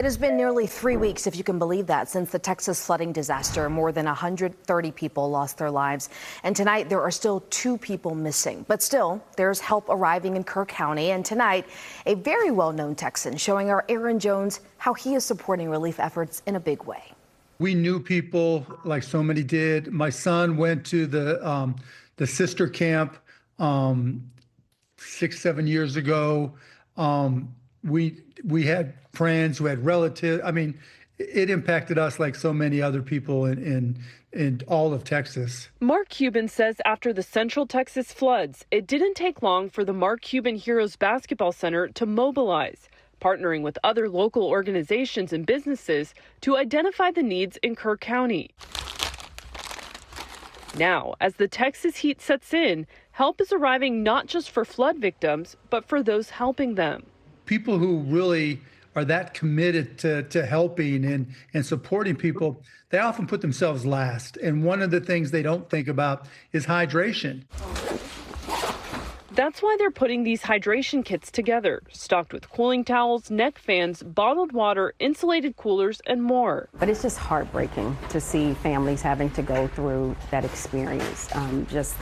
It has been nearly 3 weeks, if you can believe that, since the Texas flooding disaster. More than 130 people lost their lives. And tonight, there are still 2 people missing. But still, there's help arriving in Kerr County. And tonight, a very well-known Texan showing our Aaron Jones how he is supporting relief efforts in a big way. We knew people like so many did. My son went to the sister camp 6-7 years ago. We had friends who had relatives. I mean, it impacted us like so many other people in all of Texas. Mark Cuban says after the Central Texas floods, it didn't take long for the Mark Cuban Heroes Basketball Center to mobilize, partnering with other local organizations and businesses to identify the needs in Kerr County. Now, as the Texas heat sets in, help is arriving not just for flood victims, but for those helping them. People who really are that committed to helping and supporting people, they often put themselves last. And one of the things they don't think about is hydration. That's why they're putting these hydration kits together, stocked with cooling towels, neck fans, bottled water, insulated coolers, and more. But it's just heartbreaking to see families having to go through that experience, just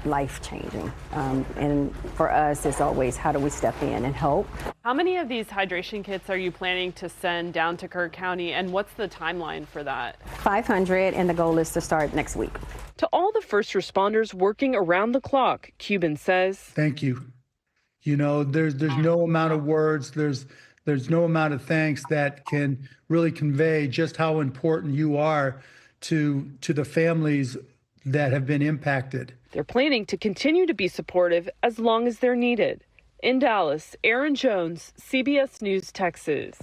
life-changing. And for us, it's always, how do we step in and help? How many of these hydration kits are you planning to send down to Kerr County, and what's the timeline for that? 500, and the goal is to start next week. To all the first responders working around the clock, Cuban says, thank you. You know, there's no amount of words, there's no amount of thanks that can really convey just how important you are to the families that have been impacted. They're planning to continue to be supportive as long as they're needed. In Dallas, Aaron Jones, CBS News, Texas.